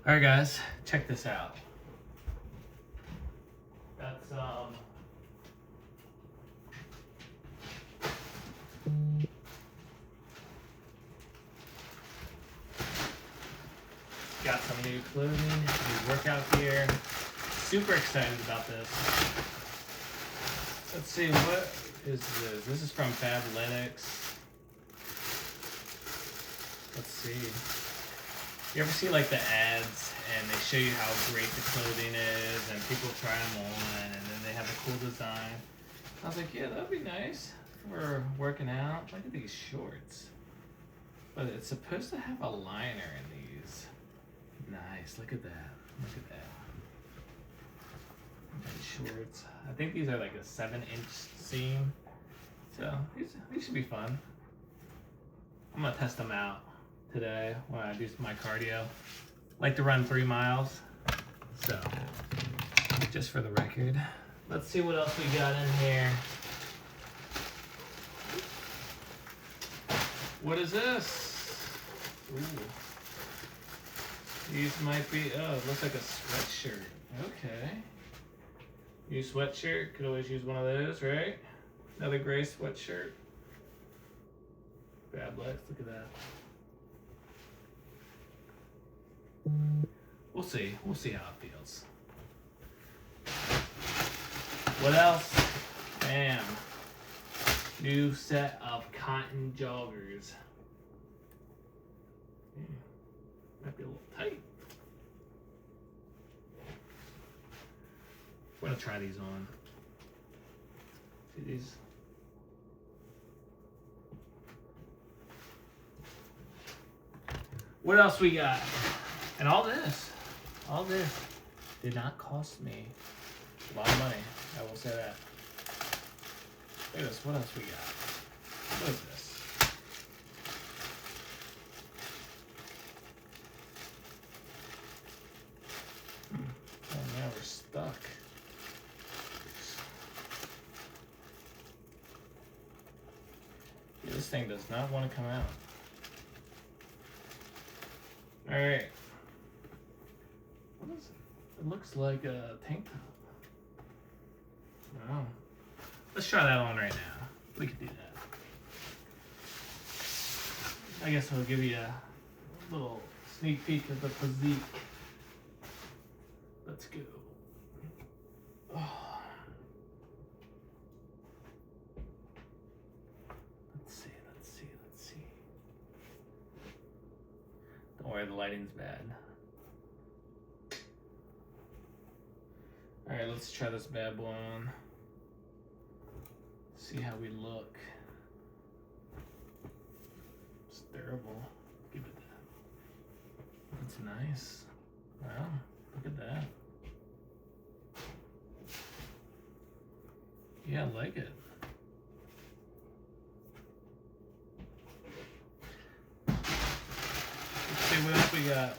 Alright guys, check this out. That's got some new clothing, new workout gear. Super excited about this. Let's see, what is this? This is from Fabletics. Let's see. You ever see like the ads and they show you how great the clothing is and people try them on and then they have a cool design? I was like, yeah, that'd be nice for working out. Look at these shorts. But it's supposed to have a liner in these. Nice, look at that. Look at that. These shorts. I think these are like a 7-inch seam. So these should be fun. I'm gonna test them out today when I do my cardio. Like to run 3 miles. So, just for the record. Let's see what else we got in here. What is this? Ooh. These might be, oh, it looks like a sweatshirt. Okay. New sweatshirt, could always use one of those, right? Another gray sweatshirt. Fabletics, look at that. We'll see how it feels. What else? Bam. New set of cotton joggers. Might be a little tight. I'm gonna try these on. See these? What else we got? And all this did not cost me a lot of money. I will say that. Look at this. What else we got? What is this? Oh, now we're stuck. Yeah, this thing does not want to come out. All right. What is it? It looks like a tank top. Wow. Let's try that on right now. We could do that. I guess I'll give you a little sneak peek of the physique. Let's go. Oh. Let's see. Don't worry, the lighting's bad. Alright, let's try this bad boy on. See how we look. It's durable. Give it that. That's nice. Wow, look at that. Yeah, I like it. Let's see what else we got.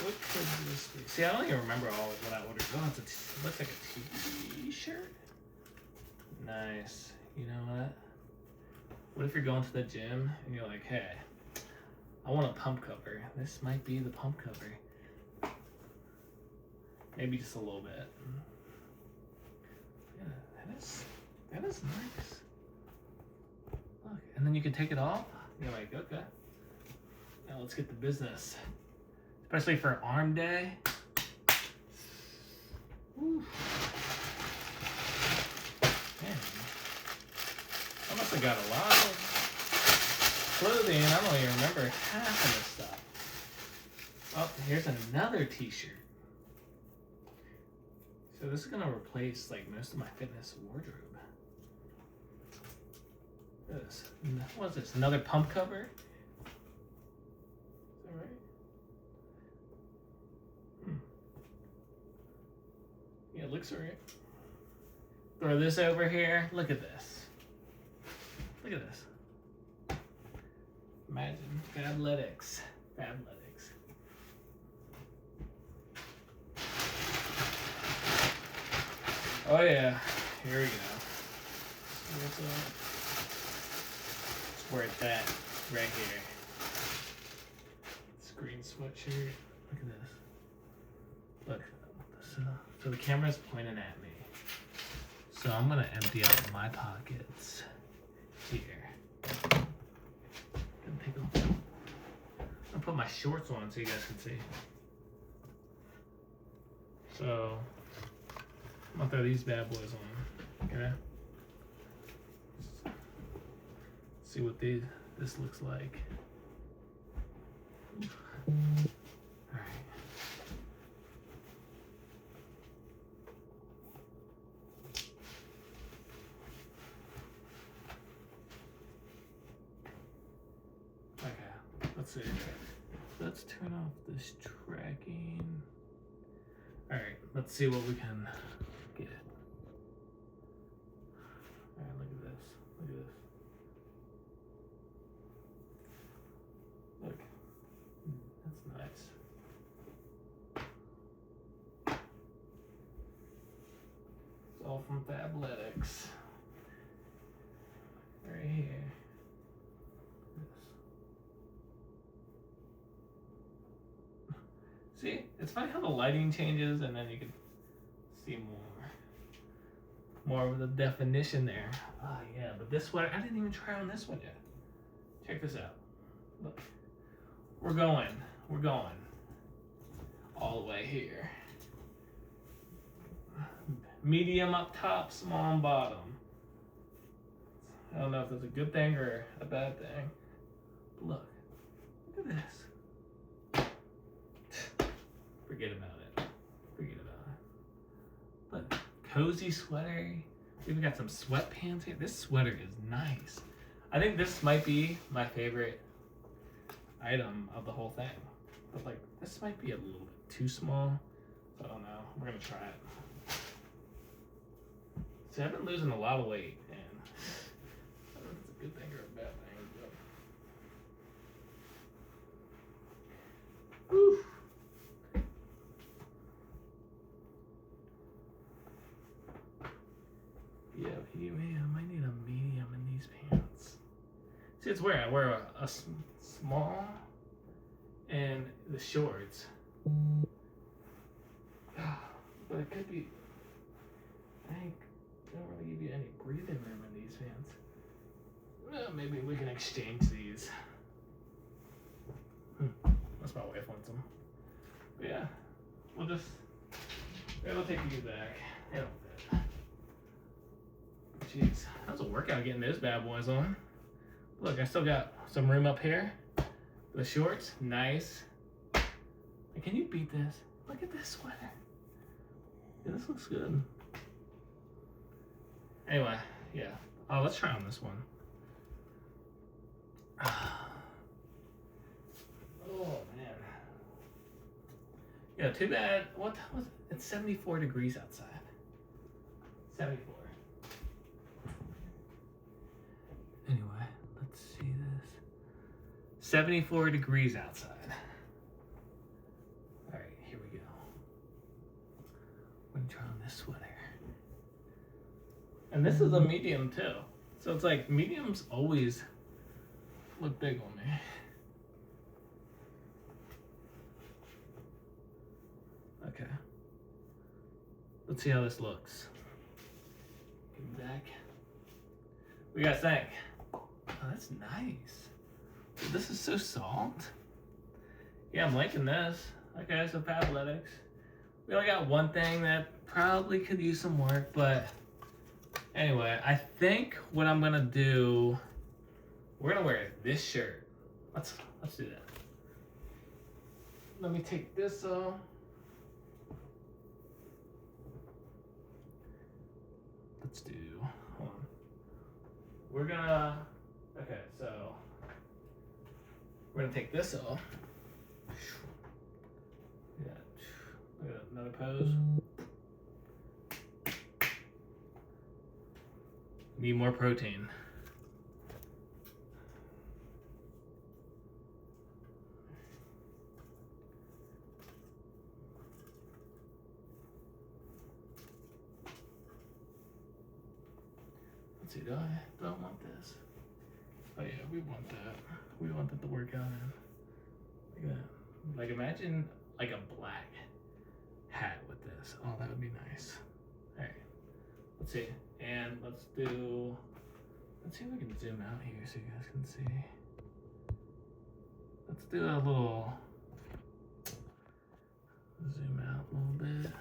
What could this be? See, I don't even remember all of what I ordered. Oh, it looks like a t-shirt. Nice. You know what? What if you're going to the gym and you're like, hey, I want a pump cover. This might be the pump cover. Maybe just a little bit. Yeah, that is nice. Look, and then you can take it off. You're like, okay. Now let's get to business. Especially for arm day. Woo. Man, I must have got a lot of clothing. I don't even remember half of this stuff. Oh, here's another t-shirt. So this is gonna replace like most of my fitness wardrobe. What is this? Another pump cover? Is that right? Yeah, it looks alright. Throw this over here. Look at this. Look at this. Imagine. Fabletics. Fabletics. Oh yeah. Here we go. What's up? Let's wear that. right here. It's green sweatshirt. Look at this. Look. So the camera's pointing at me. So I'm gonna empty out my pockets here. I'll put my shorts on so you guys can see. So I'm gonna throw these bad boys on. Okay. See what this looks like. All right. Okay, let's see. Let's turn off this tracking. All right, let's see what we can get. All right, look at this. Look at this. Look, that's nice. It's all from Fabletics. Right here. See, it's funny how the lighting changes and then you can see more of the definition there. Ah, yeah, but this one, I didn't even try on this one yet. Check this out. Look, we're going all the way here. Medium up top, small on bottom. I don't know if that's a good thing or a bad thing. But look at this. Forget about it. Forget about it. Look, cozy sweater. We even got some sweatpants here. This sweater is nice. I think this might be my favorite item of the whole thing. But like, this might be a little bit too small. So I don't know. We're gonna try it. See, I've been losing a lot of weight, and I don't know if it's a good thing or a bad thing. But... Whew. Yeah, I might need a medium in these pants. See, it's where I wear a small and the shorts. But it could be, I think, they don't really give you any breathing room in these pants. Well, maybe we can exchange these. That's my wife wants them. But yeah, it'll take you back. It'll fit. Jeez, that was a workout getting those bad boys on. Look, I still got some room up here. The shorts, nice. And can you beat this? Look at this sweater. Yeah, this looks good. Anyway, yeah. Oh, let's try on this one. Oh, man. Yeah, too bad. What was it? It's 74 degrees outside. 74. Anyway, let's see this. 74 degrees outside. All right, here we go. I'm gonna try on this sweater. And this is a medium too. So it's like mediums always look big on me. Okay. Let's see how this looks. Get back. What do you guys think? Oh, that's nice. This is so soft. Yeah, I'm liking this. Okay, so Fabletics. We only got one thing that probably could use some work, but anyway, I think what I'm gonna do, we're gonna wear this shirt. Let's do that. Let me take this off. Let's do, hold on. We're gonna, okay, so we're gonna take this off. Yeah, look at another pose. Need more protein. Let's see, do I want this? Oh yeah, we want that. We want that to work out in. Look at that. Like imagine like a black hat with this. Oh, that would be nice. All right, let's see. And let's see if we can zoom out here so you guys can see. Let's do a little zoom out a little bit.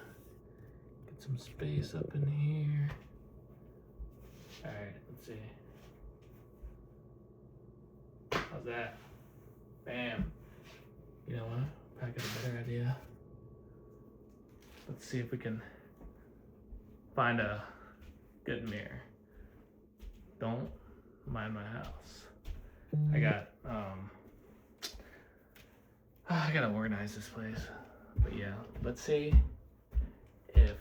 Get some space up in here. All right, let's see. How's that? Bam. You know what? Probably got a better idea. Let's see if we can find a good mirror. Don't mind my house. I gotta organize this place. But yeah, let's see if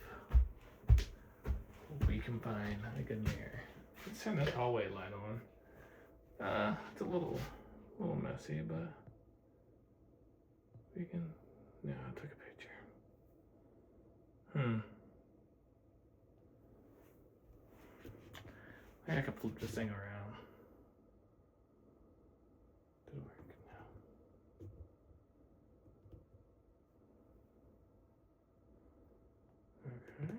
we can find a good mirror. Let's turn that hallway light on. It's a little messy, but we can. Yeah, I took a picture. I can flip this thing around. Did it work? No. Okay.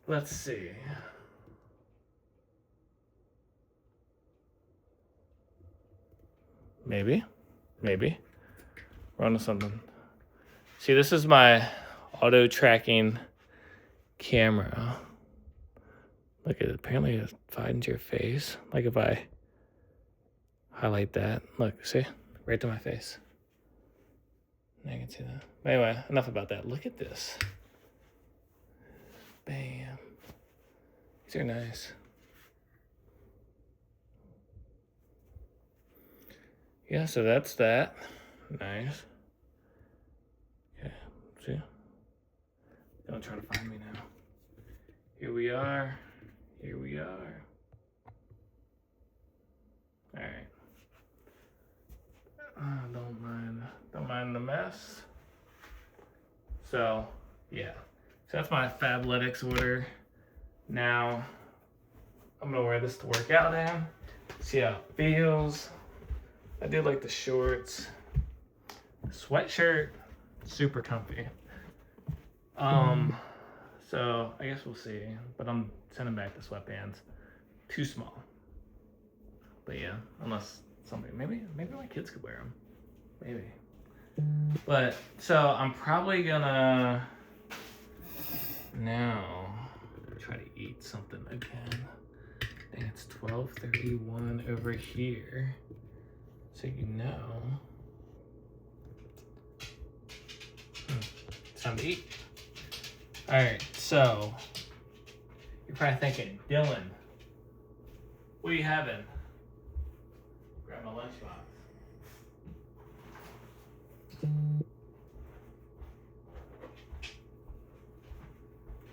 Let's see. Maybe. We're onto something. See, this is my auto tracking camera. Look at it. Apparently it finds your face. Like if I highlight that. Look, see? Right to my face. Now you can see that. But anyway, enough about that. Look at this. Bam. These are nice. Yeah, so that's that. Nice. Okay, see? Don't try to find me now. Here we are. All right. Don't mind the mess. So, yeah. So that's my Fabletics order. Now, I'm gonna wear this to work out in. See how it feels. I do like the shorts. Sweatshirt, super comfy. So I guess we'll see. But I'm sending back the sweatpants. Too small. But yeah, unless somebody, maybe my kids could wear them. Maybe. But so I'm probably gonna now try to eat something again. Dang, it's 12:31 over here. So you know. It's time to eat. Alright, so you're probably thinking, Dillon, what are you having? Grab my lunchbox.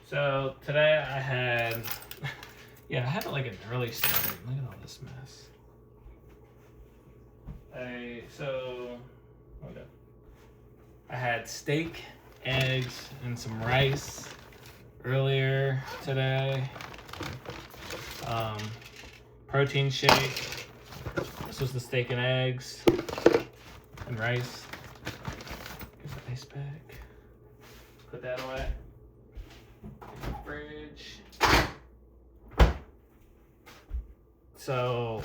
So today I had, I had like an early start. Look at all this mess. I had steak, eggs, and some rice earlier today. Protein shake. This was the steak and eggs and rice. Here's the ice pack. Put that away. Fridge. So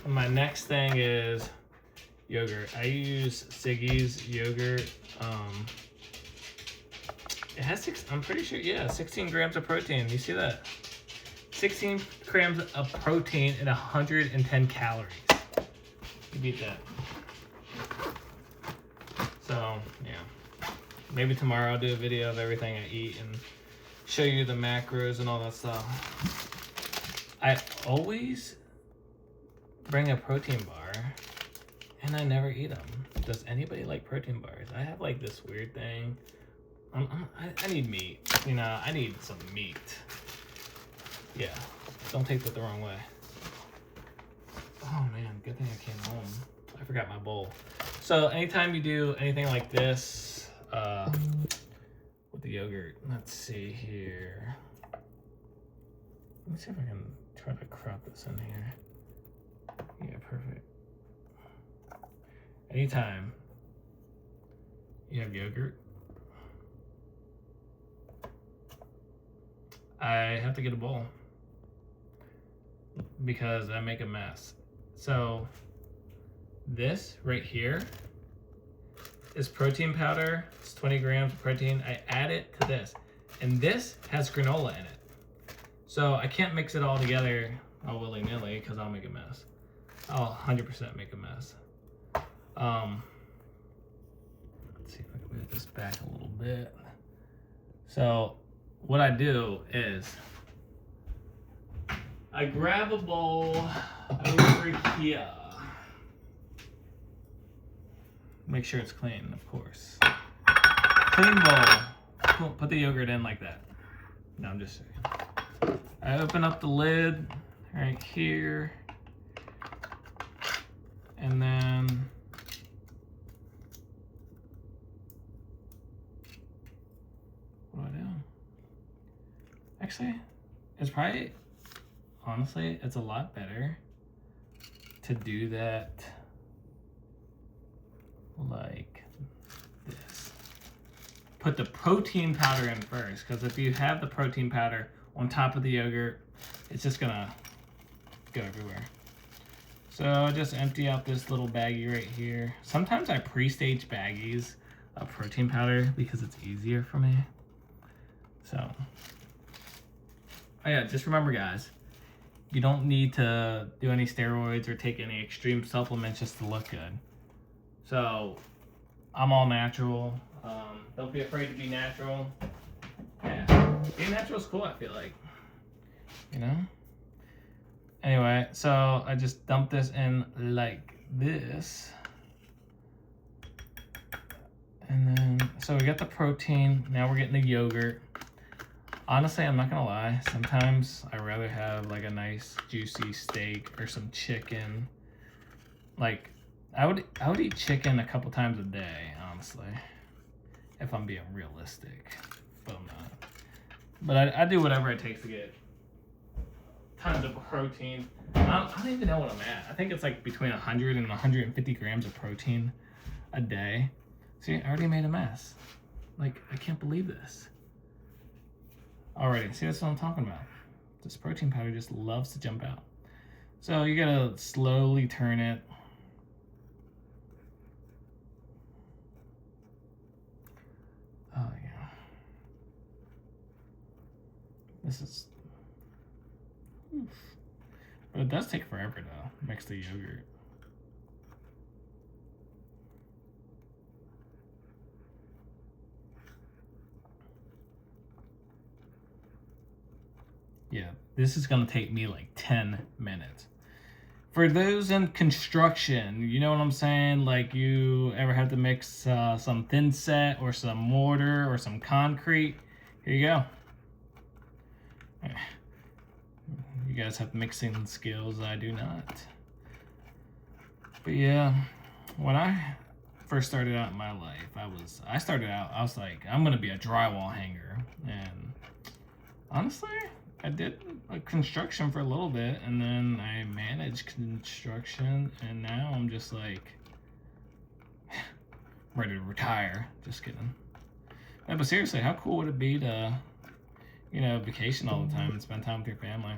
my next thing is yogurt. I use Siggi's yogurt. It has I'm pretty sure, 16 grams of protein. You see that? 16 grams of protein and 110 calories. You beat that. So, yeah. Maybe tomorrow I'll do a video of everything I eat and show you the macros and all that stuff. I always bring a protein bar and I never eat them. Does anybody like protein bars? I have like this weird thing. I need meat. I need some meat. Yeah, don't take that the wrong way. Oh man, good thing I came home. I forgot my bowl. So anytime you do anything like this with the yogurt, let's see here. Let me see if I can try to crop this in here. Yeah, perfect. Anytime you have yogurt, I have to get a bowl because I make a mess. So this right here is protein powder. It's 20 grams of protein. I add it to this, and this has granola in it. So I can't mix it all together all willy-nilly because I'll make a mess. I'll 100% make a mess. Let's see if I can move this back a little bit. So what I do is I grab a bowl over here. Make sure it's clean, of course. Clean bowl. Put the yogurt in like that. No, I'm just saying. I open up the lid right here. And then what do I do? Actually, it's probably, honestly, it's a lot better to do that like this. Put the protein powder in first, because if you have the protein powder on top of the yogurt, it's just gonna go everywhere. So I just empty out this little baggie right here. Sometimes I pre-stage baggies of protein powder because it's easier for me. So, oh yeah, just remember guys, you don't need to do any steroids or take any extreme supplements just to look good. So, I'm all natural. Don't be afraid to be natural. Yeah, being natural is cool, I feel like. You know? Anyway, so I just dump this in like this. And then, so we got the protein, now we're getting the yogurt. Honestly, I'm not gonna lie, sometimes I rather have like a nice juicy steak or some chicken. Like, I would eat chicken a couple times a day, honestly, if I'm being realistic, but I'm not. But I do whatever it takes to get tons of protein. I don't even know what I'm at. I think it's like between 100 and 150 grams of protein a day. See, I already made a mess. Like, I can't believe this. Alrighty, see, that's what I'm talking about. This protein powder just loves to jump out. So you gotta slowly turn it. Oh yeah. This is, oof. But it does take forever to mix the yogurt. Yeah, this is gonna take me like 10 minutes. For those in construction, you know what I'm saying? Like, you ever have to mix some thin set or some mortar or some concrete? Here you go. You guys have mixing skills, I do not. But yeah, when I first started out in my life, I was like, I'm gonna be a drywall hanger. And honestly, I did construction for a little bit, and then I managed construction, and now I'm just like ready to retire. Just kidding. No, but seriously, how cool would it be to, you know, vacation all the time and spend time with your family?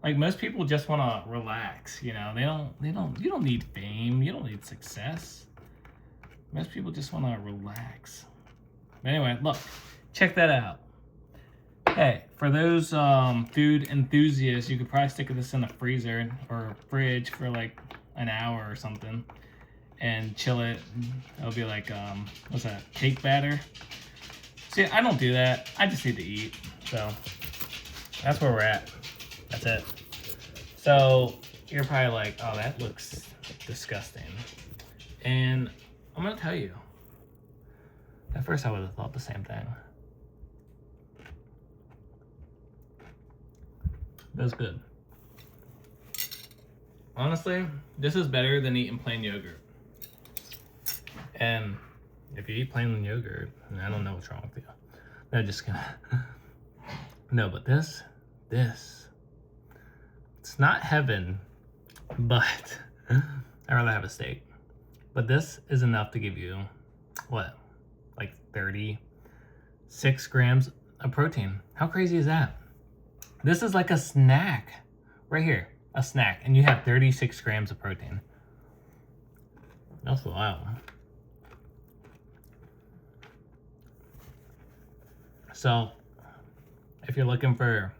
Like, most people just want to relax, you know. You don't need fame, you don't need success. Most people just want to relax. But anyway, look, check that out. Hey, for those food enthusiasts, you could probably stick this in the freezer or fridge for like an hour or something and chill it. It'll be like, what's that, cake batter? See, I don't do that. I just need to eat. So that's where we're at. That's it. So you're probably like, oh, that looks disgusting. And I'm gonna tell you, at first I would have thought the same thing. That's good. Honestly, this is better than eating plain yogurt. And if you eat plain yogurt, I don't know what's wrong with you. No, just kidding. No, but this It's not heaven, but I'd rather have a steak. But this is enough to give you, what, like 36 grams of protein. How crazy is that? This is like a snack right here, a snack, and you have 36 grams of protein. That's wild. So, if you're looking for,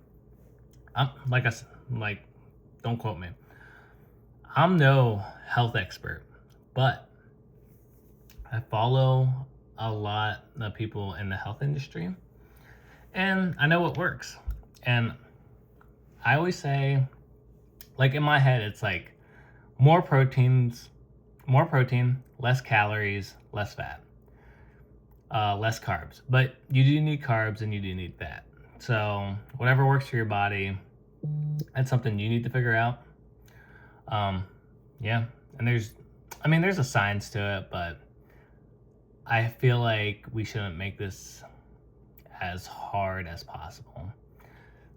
don't quote me. I'm no health expert, but I follow a lot of people in the health industry, and I know what works. And I always say, like in my head, it's like more protein, less calories, less fat, less carbs. But you do need carbs and you do need fat. So whatever works for your body, that's something you need to figure out. Yeah, and there's a science to it, but I feel like we shouldn't make this as hard as possible.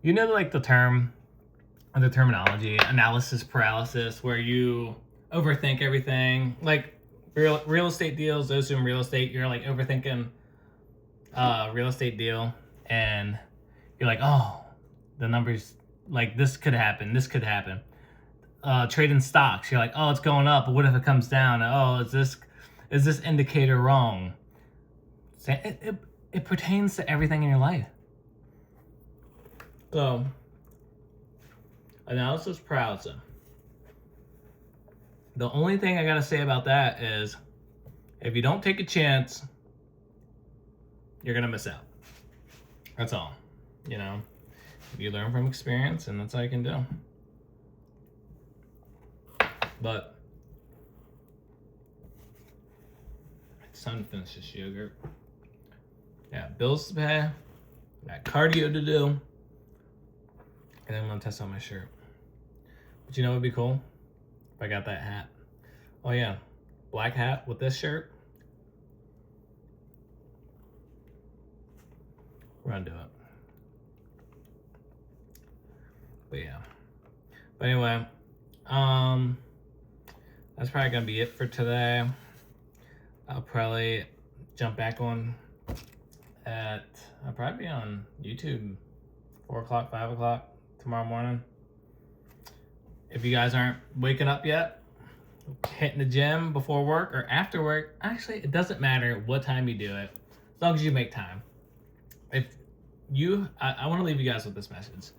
You know, like the terminology, analysis paralysis, where you overthink everything. Like real estate deals, those who in real estate, you're like overthinking real estate deal, and you're like, oh, the numbers, like this could happen. Trading stocks, you're like, oh, it's going up, but what if it comes down? Oh, is this indicator wrong? It pertains to everything in your life. So, analysis paralysis. The only thing I gotta say about that is, if you don't take a chance, you're gonna miss out. That's all. You know, you learn from experience, and that's all you can do. But it's time to finish this yogurt. Yeah, bills to pay, got cardio to do, and then I'm gonna test out my shirt. But you know what would be cool? If I got that hat. Oh yeah, black hat with this shirt. We're gonna do it. But yeah. But anyway, that's probably gonna be it for today. I'll probably jump back on I'll probably be on YouTube 4 o'clock, 5 o'clock tomorrow morning. If you guys aren't waking up yet, hitting the gym before work or after work, actually, it doesn't matter what time you do it, as long as you make time. I want to leave you guys with this message.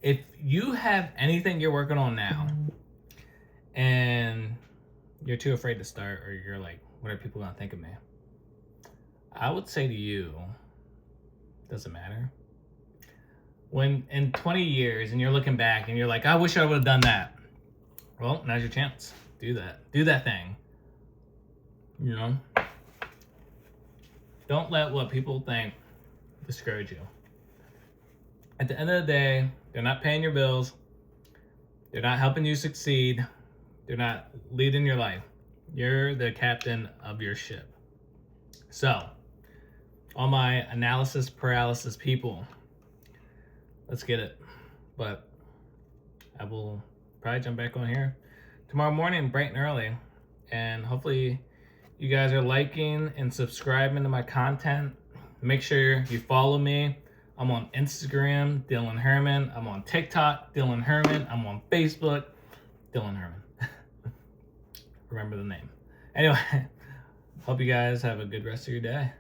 If you have anything you're working on now and you're too afraid to start, or you're like, what are people gonna think of me? I would say to you, doesn't matter. When in 20 years and you're looking back and you're like, I wish I would have done that. Well, now's your chance. Do that. Do that thing. You know? Don't let what people think discourage you. At the end of the day, they're not paying your bills. They're not helping you succeed. They're not leading your life. You're the captain of your ship. So, all my analysis paralysis people, let's get it. But I will probably jump back on here tomorrow morning bright and early, and hopefully you guys are liking and subscribing to my content. Make sure you follow me. I'm on Instagram, Dillon Herman. I'm on TikTok, Dillon Herman. I'm on Facebook, Dillon Herman. Remember the name. Anyway, hope you guys have a good rest of your day.